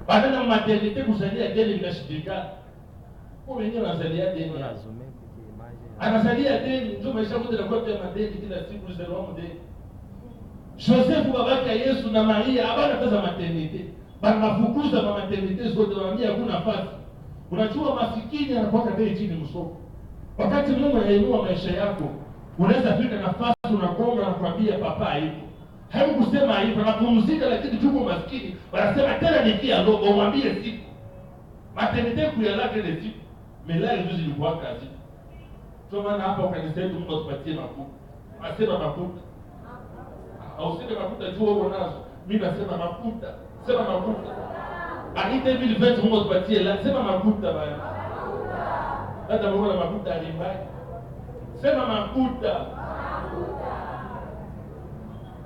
Badala maternité kuzalia deni linashindikana. Kwa wengine wanazalia deni. Anazalia deni ndio maisha yote yanakuwa ya madeni kila siku zero deni. Joseph babake ya Yesu na Maria habana pesa maternité. Banafukuza ma maternité zote wanaambia hakuna nafasi. Unajua masikini anakuwa bei chini msoko. Wakati Mungu anainua maisha yako, unaweza fika nafasi unakonga na kuambia papa hivi. Hebu kusema hivi, anapumzika lakini tuko maskini. Wanasema tena nikia robo umwambie siku. Maternité kuyalaka ile siku. Melali ndio zilikuwa kazi. Kwa maana hapa kanisa letu Mungu atupatie mafuta. Asema mafuta. Au sema mafuta tu wewe nazo. Mimi nasema mafuta. Sema mafuta. Anita hivi vitu Mungu atupatie la sema mafuta baya. Hata Mungu na mafuta alimbaki. Sema mafuta.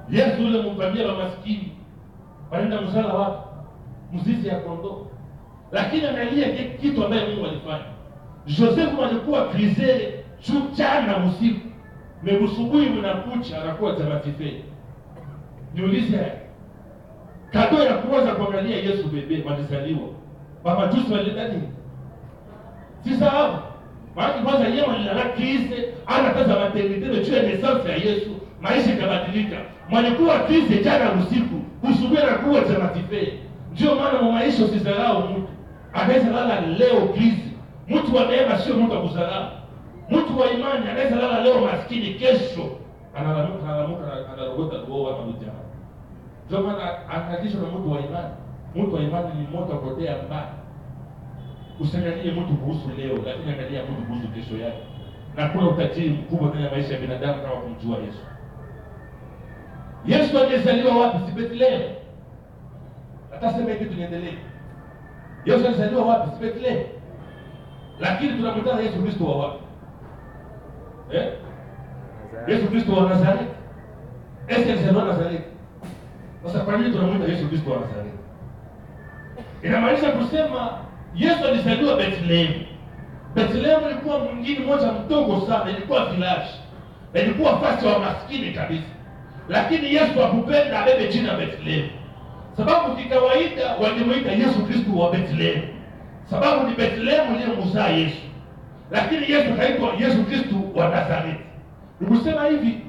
Yesu yule mfanyia wa maskini. Wanaenda msala wapi? Mzizi ya kondoo. Lakini angalia kitu ambaye Mungu alifanya. Joseph alikuwa krisere jana usiku. Mebusubuhi mnakucha anakuwa tamatife. Niulize kado ya kuanza kuangalia Yesu bebe walizaliwa. Baba Jusi walileta nini? Si sababu. Maana kwanza yeye alilala krise, anataza maternité de Dieu naissance ya Yesu, maisha yakabadilika. Mwalikuwa krise jana usiku, usubuhi anakuwa tamatife. Ndio maana mu maisha usizarau mtu. Anaweza lala leo krise. Mtu wa neema sio mtu wa kuzarau. Mtu wa imani anaweza lala leo maskini, kesho analogota duo wa mmoja. Ndio maana anakisha na mtu wa imani. Mtu wa imani ni moto kotea mbaya. Usiangalie mtu kuhusu leo, lakini angalia mtu kuhusu kesho yake. Na kuna utajiri mkubwa ndani ya maisha ya binadamu kama kumjua Yesu. Yesu alizaliwa wapi? Si Bethlehem. Hata sema hivi tuendelee. Yesu alizaliwa wapi? Si Bethlehem. Lakini tunamtana Yesu Kristo wa wapi? Yesu Kristo wa Nazareth. Yesu alizaliwa Nazareth. Sasa kwa nini tunamuita Yesu Kristo wa Nazareth? Inamaanisha kusema Yesu alizaliwa Bethlehem. Bethlehem ilikuwa mwingine mmoja mdogo sana, ilikuwa village. Ilikuwa fasi wa maskini kabisa. Lakini Yesu hakupenda abebe jina Bethlehem. Sababu kikawaida walimuita Yesu Kristo wa Bethlehem. Sababu ni Bethlehem ndiye mzaa Yesu. Lakini Yesu kaitwa Yesu Kristo wa Nazareth. Nikusema hivi,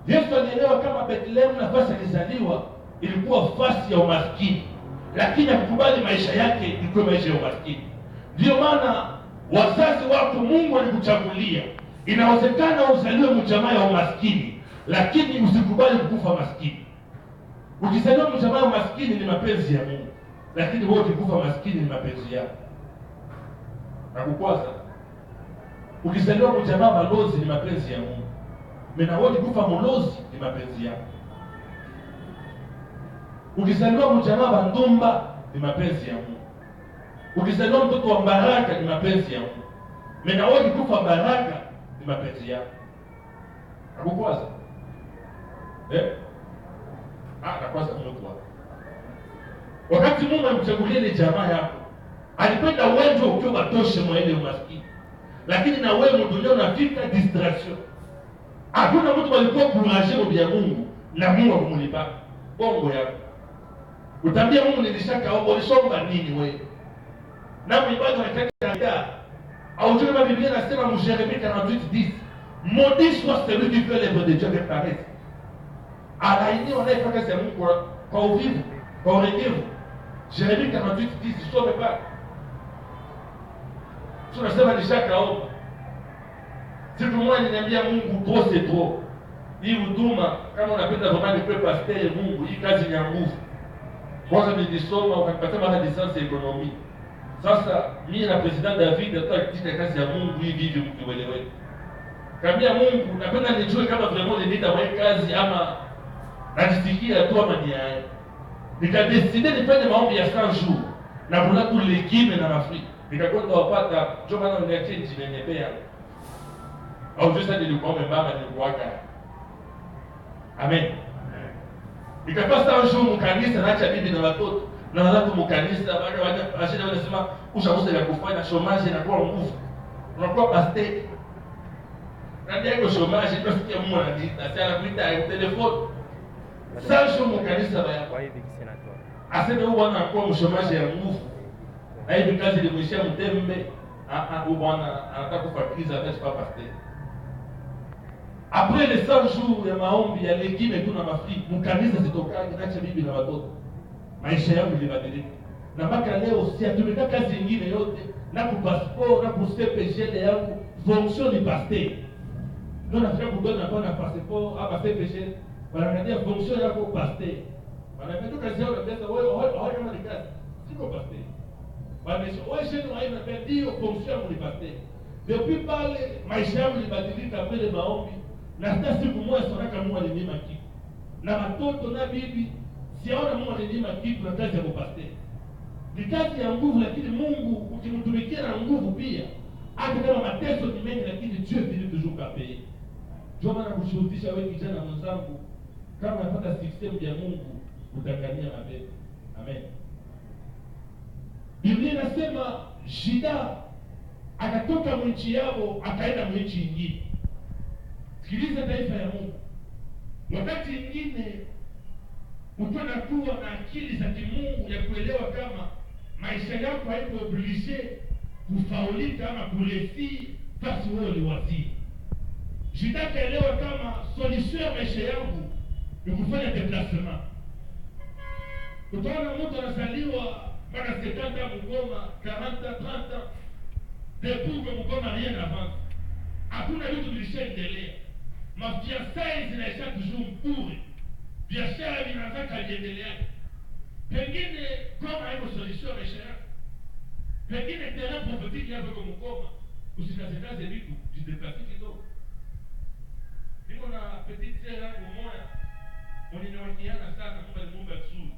Yesu alielewa kama Bethlehem nafasi alizaliwa ilikuwa fasi ya umaskini. Lakini akukubali maisha yake ilikuwa maisha ya umaskini. Ndio maana wazazi wako Mungu alikuchagulia. Inawezekana uzaliwe mjamaa ya umaskini, lakini usikubali kukufa maskini. Ukizaliwa mjamaa ya umaskini ni mapenzi ya Mungu, lakini wewe ukikufa maskini ni mapenzi yako. Nakukwaza. Ukizaliwa mjamaa malozi ni mapenzi ya Mungu. Mena wewe ukikufa mlozi ni mapenzi yako. Ukizaliwa mjamaa bandumba ni mapenzi ya Mungu. Ukizaliwa mtoto wa baraka ni mapenzi ya Mungu. Mena wewe ukikufa baraka ni mapenzi yako. Nakukwaza. Nakwaza Mungu wako. Wakati Mungu alimchagulia ile jamaa yako, alipenda uwezo ukiwa batoshe mwa ile umaskini. Lakini na wewe mdunia unafika distraction. Hakuna mtu alikuwa kumaje ya Mungu na Mungu akumulipa bongo yako. Utambia Mungu nilishaka ulisomba nini wewe? Na mwibado anataka au tu ma Biblia inasema mu Jérémie 48:10. Maudit soit celui qui fait l'œuvre de Dieu avec paresse. Alaini wanayefanya kazi ya Mungu kwa uvivu, kwa uregevu. Jérémie 48:10 some pas. Tunasema nishakaomba. Siku moja niliambia Mungu trop c'est trop. Hii huduma kama unapenda vraiment ni kwa pasteur Mungu, hii kazi ni ya nguvu. Kwanza nilisoma ukapata mara licence ya ekonomi. Sasa mimi na president David nataka katika kazi ya Mungu hivi mkiwelewe. Kaambia Mungu napenda nijue kama vraiment nita wewe kazi ama najisikia tu ama ni haya. Nikadecide nifanye maombi ya 100 jours na kuna tu l'équipe na Afrika. Nikakwenda wapata njoo maana uniachie jimenyepea. Au juste nilikuomba mama nilikuwaka. Amen. Nikapasa ujue mkanisa naacha bibi na watoto na watu mkanisa baada washida wanasema ushakosa ya kufanya chômage inakuwa nguvu. Unakuwa pasteur. Ndio hiyo chômage tunasikia Mungu ananiita sana kuita telefoni. Sasa mkanisa baya. Kwa hivi senator. aseme huyu bwana anakuwa mshomaji ya nguvu, na hivi kazi ilimwishia Mtembe. Huyu bwana anataka kufatiliza hata kwa pastor. Après les 100 jours ya maombi ya legime tu na mafi, mkanisa zitokage naacha bibi na watoto. Maisha yangu ilibadilika. Na mpaka leo si atumika kazi nyingine yote, na ku passport na ku CPG yangu fonction ni pasteur. Ndio nafika kudona na passport hapa CPG, wanaangalia fonction yako pasteur. Wanapenda kazi yao na pesa wewe kama ni kazi. Siko pasteur. Wanasema wewe sheni haina ndio fonction yangu ni pasteur. Depuis pale maisha yangu ilibadilika mbele maombi. Na hata siku moja sonaka Mungu alinima kitu. Na watoto na bibi siaona Mungu alinima kitu na kazi ya kupasteur. Ni kazi ya nguvu, lakini Mungu ukimtumikia na nguvu pia, hata kama mateso ni mengi, lakini Dieu finit toujours par payer. Ndio maana kushuhudia wewe kijana mwenzangu, kama unapata system ya Mungu utangania mabele. Amen. Biblia inasema Shida akatoka nchi yao akaenda nchi nyingine. Sikiliza taifa ya Mungu. Wakati mwingine utona kuwa na akili za kimungu ya kuelewa kama maisha yako haiko oblige kufaulika ama kuresi fasi wewe liwazi. Jitaka elewa kama solution ya maisha yangu ni kufanya déplacement. Utaona mtu anazaliwa mpaka 70 Mgoma, 40, 30 depuis que Mgoma rien avance. Hakuna vitu vilishaendelea. Mafiasai zinaisha toujours mpure. Biashara vinaanza kuendelea. Pengine kama haiko solution maisha yako. Pengine tena prophétique yako kwa Mgoma, usikazekaze vitu, jideplace kidogo. Niko na petite sœur yangu moja, mwenyewakiana sana Mungu alimuumba vizuri.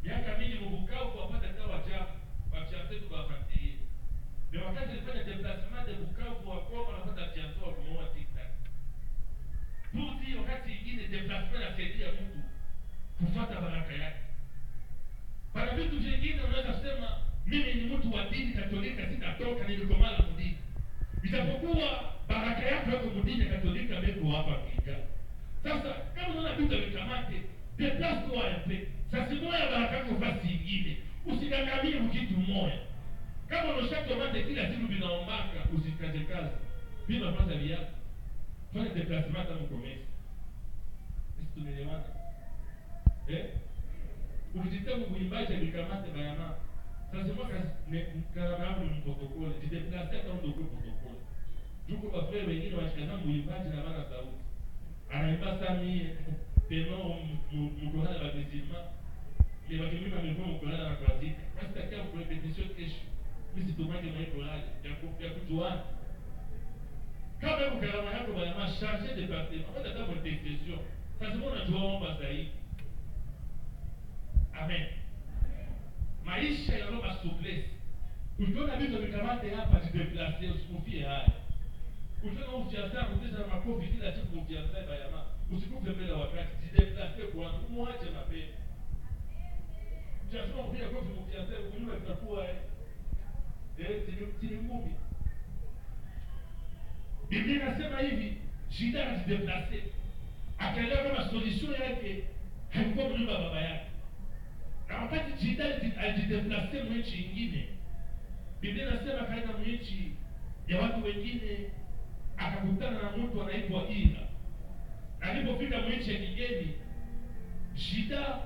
Miaka mingi Bukavu kupata kawa chafu, wachafu tu wafuatilie. Ndio wakati nilifanya déplacement de Bukavu wa Goma na kupata chanzo wa kumoa TikTok. Puti wakati nyingine déplacement inasaidia mtu kufuata baraka yake. Para vitu vingine unaweza kusema mimi ni mtu wa dini Katolika, sitatoka nilikomala mdini. Itapokuwa baraka yako yako mdini Katolika mbeko hapa kika. Sasa kama unaona vitu vikamate, déplace toi un peu. Sasa moja baraka yako fasi nyingine. Usidangamie kitu moja. Kama unashakomate kila siku binaombaka, usikaze kazi. Bila kwanza viatu. Fanya déplacement kama commerce. Sisi tumeelewana. Ukijitaka kuimbaje bikamate bayama. Sasa mwaka karamu ni protokole, jideplace kama ndio protokole. Juko kwa frère wengine washikana muimbaji na bana sauti. Anaimba sami teno mkohana la bezima. Ni wakimima mikono mkohana na kuazika. Basi takia kwa repetition kesho. Mimi situmake maikolale ya kujuana. Kama uko karama yako bayama charger de partir. Hata kama ni expression. Sasa mbona tuomba zaidi? Amen. Maisha ya roho souplesse. Ukiona vitu vikamate hapa jideplace usikufie haya. Ukiona ufiasa kuteza makofi kila siku ukianza bayama, usikufe mbele wakati, jideplace kwa muache mapema. Jasoma pia kofi ukianza kunywa itakuwa tini ngumi. Biblia inasema hivi, Shida anajideplace. Akaelewa kama solution yake haikuwa mnyumba baba yake. Na wakati Shida alijideplace mwenchi nyingine, Biblia inasema kaenda mwenchi ya watu wengine, akakutana na mtu anaitwa Ira. Alipofika mwenchi ya kigeni, Shida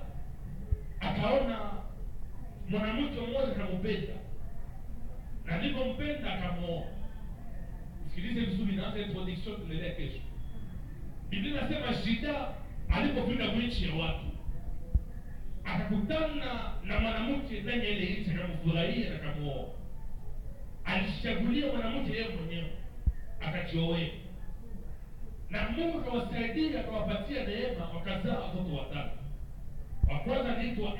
akaona mwanamke mmoja akampenda. Na alipompenda akamuoa. Sikilize vizuri, naanza introduction tunaelekea kesho. Biblia inasema Shida alipofika mwenchi ya watu, akakutana na mwanamke ndani ya ile nchi, akamfurahia na akamuoa. Alichagulia mwanamke yeye mwenyewe, akachioe. Na Mungu akawasaidia, akawapatia neema, wakazaa watoto watatu. Wa kwanza aliitwa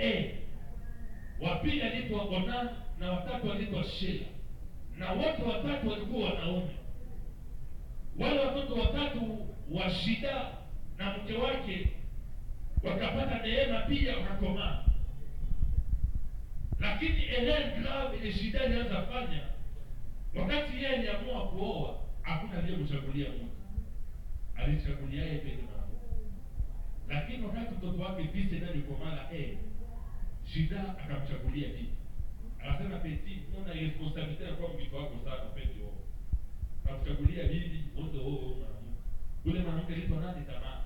wa pili aliitwa Onan, na watatu aliitwa Shela. Na wote watatu walikuwa wanaume. Wale watoto watatu wa Shida na mke wake wakapata neema pia, wakakomaa. Lakini Helen grave ile Shida alianza fanya, wakati yeye aliamua kuoa, hakuna aliyemchagulia mtu. Alichagulia yeye pekee mwanamke. Lakini wakati mtoto wake Bise ndio alikomala Shida akamchagulia bibi. Akasema Peti, una responsibility kwa mke wako sana Peti wao. Akamchagulia bibi, wote wao mwanamke. Yule mwanamke alipo nani tamaa.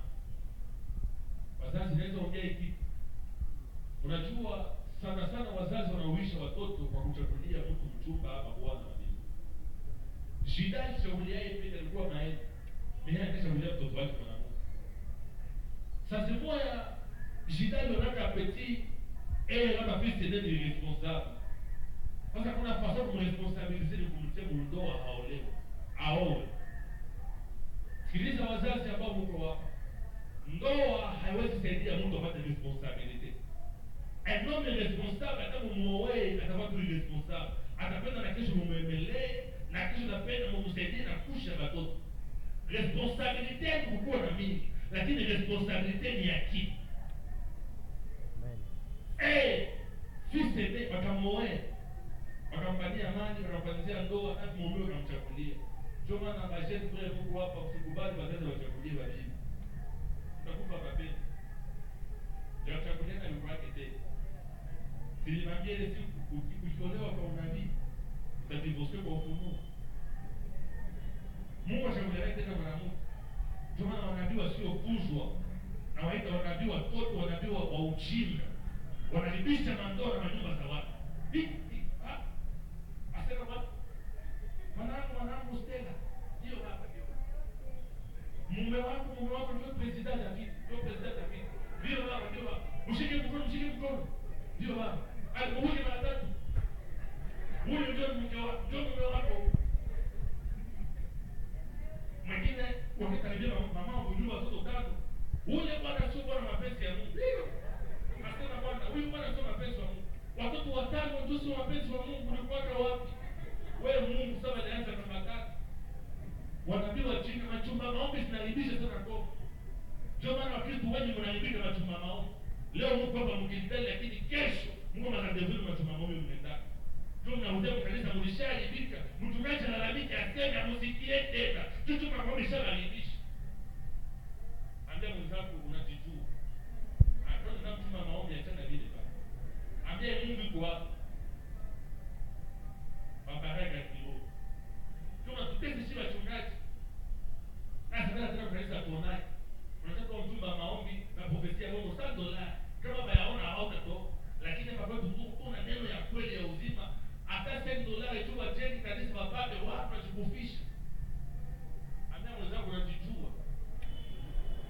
Wazazi naweza ongea hiki. Unajua sana sana wazazi wanaoisha watoto kwa kuchagulia mtu mchumba hapa bwana wa bibi. Shida alichagulia yeye pia alikuwa naye. Mimi akachagulia mtoto wake mwanamke. Sasa moja Shida alionaka Peti kama fils de Dieu responsable. Sasa kuna façon de responsabiliser kumtia ndoa haolewe. Aoe. Sikiliza wazazi ambao mko hapa. Ndoa haiwezi saidia mtu apate responsabilité. Un homme responsable kama muoe atakuwa tu responsable. Atapenda na kesho mumemele na kesho napenda mumsaidie na kusha watoto. Responsabilité ni kukuwa na mingi, lakini responsabilité ni akili. Fils de wakamoe, wakampania mali, wakampania ndoa, hata mume akamchagulia. Ndio maana bajeti kule Mungu hapa usikubali wazazi wachagulie bibi. Utakufa babeni. Ndio chagulia na yuko yake tena. Silimwambia ile siku ukiolewa kwa unabii, utadivorce kwa ufunuo. Mungu achagulia tena mwanamke. Ndio maana wanabii wasiofuzwa na waita wanabii watoto, wanabii wa ujinga. Wanalibisha mandoa na manyumba za watu. Asema watu. Mwanangu Stella. Hiyo hapa hiyo. Mume wako ndio president ya kitu. Ndio president ya kitu. Hiyo hapa ndio hapa. Mshike mkono. Hiyo hapa. Alimuhuri mara tatu. Huyo ndio mume wako. Mwingine wakikaribia mama kujua watoto tatu. Huyo bwana sio bwana mapenzi ya Mungu. Asema bwana, huyu bwana sio mapenzi wa Mungu. Watoto watano ndio sio mapenzi wa Mungu, ulikuwa wapi? Wewe Mungu sasa alianza kama tatu. Wanapiwa chini machumba maombi zinaribisha sana kwa. Ndio maana Wakristo wengi mnaibika machumba maombi. Leo Mungu hapa mkitenda, lakini kesho Mungu anadevuna machumba maombi mnaenda. Ndio mnarudia kanisa mlishaibika. Mtumiaji analalamika asema msikie tena. Tuchuma maombi sharibisha. Ambia mwenzako unajijua. Ndio kama maombi ya tena vile baba. Ambia Mungu yuko hapo. Babaraka kidogo. Kama tutende si wachungaji. Sasa tena kanisa tuonaje? Unataka mtumba maombi na profesia Mungu $100. Kama bayaona hautato, lakini baba wetu kuna neno ya kweli ya uzima. Hata $10 tu wajeni kanisa bababe watu wajikufisha. Ambia mwenzako unajijua.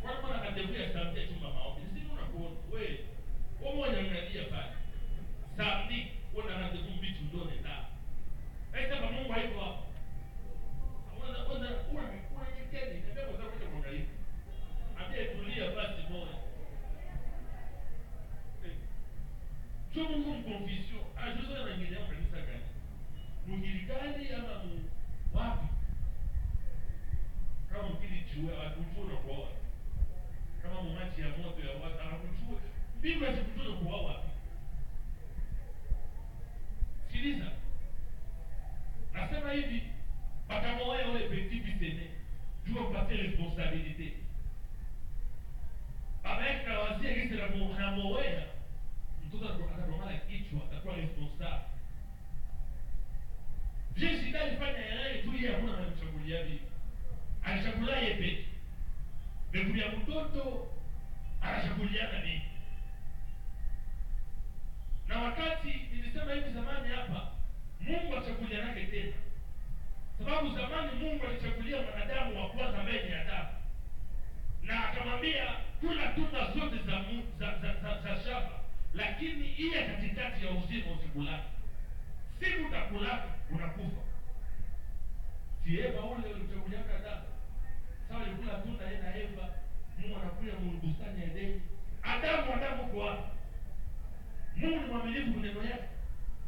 Kwa maana kadevia sauti chumba maombi. Sisi tunakuona wewe. Wewe unaangalia pale. Sauti unaanza kumbitu ndone na. Kama Mungu haiko hapo. Una nyekeni, ndio kwa sababu ya Mungu. Ambia tulia basi moja. Sio Mungu mconfusion. Ajuzo na ngine hapo kanisa gani? Mungilikali ama wapi? Kama mkilichua atujua kwa kama mumachi ya moto ya watu anakujua bibi asikujua kwa wapi. Sikiliza, nasema hivi bakamoa wale petit bitene jua kupata responsabilité. Avec wazia kisi la muhamoea mtoto atakuwa kichwa atakuwa responsable. Jinsi gani fanya yeye tu yeye hakuna anamchagulia bibi. Anachagulia yeye pekee. Bibi ya mtoto anachaguliana bibi. Na wakati nilisema hivi zamani hapa, Mungu achagulia nake tena. Sababu zamani Mungu alichagulia mwanadamu wa kwanza mbele ya Adamu. Na akamwambia kula tunda zote za shamba, lakini ile katikati ya uzima usikula. Siku utakula unakufa. Si Eva ule alichagulia Adamu. Sawa alikula tunda yeye na Eva, Mungu anakuja mbustani ya Edeni. Adamu kwa Mungu ni mwaminifu kwa neno yake.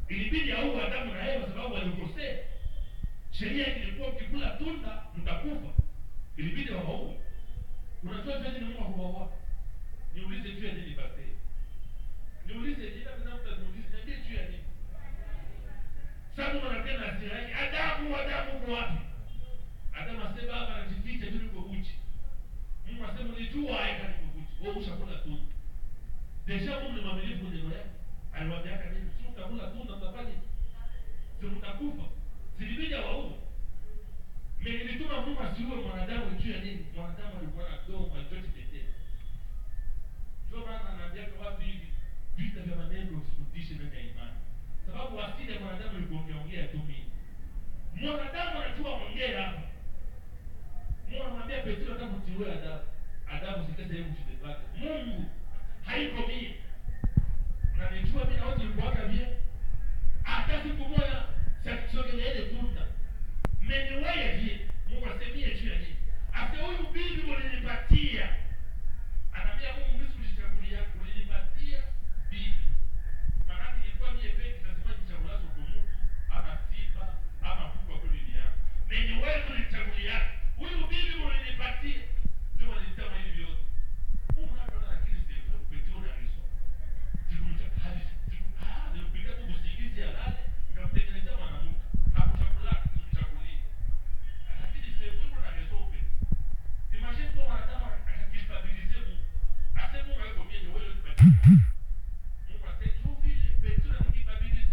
Ilibidi auwe Adamu na Eva sababu walikosea. Sheria ilikuwa ukikula tunda mtakufa. Ilibidi waauwe. Unajua nini Mungu hakuwaua? Niulize juu ya nini basi? Niulize jina bila mtaniulize niambie juu ya nini? Sasa mwanamke anasema Adamu kwa wapi? Adamu asema hapa anajificha bila kubuchi. Mungu asema nilijua haika ni kubuchi. Wewe ushakula tunda. Deja Mungu ni mwaminifu kwa neno yake. aliwaambia nini? Si utakula tunda utafanya? Si mtakufa. Silibidi waue. Nilituma Mungu asiue mwanadamu juu ya nini? Mwanadamu alikuwa na dogo alichokitetea. Ndio maana anaambia kwa watu hivi, vita vya maneno usifutishe ndani ya imani. Sababu asili ya mwanadamu ni kuongea tu mimi. Mwanadamu anachua ongea hapa. Mungu anamwambia Petro atakutiwe adabu. Adabu sikese hebu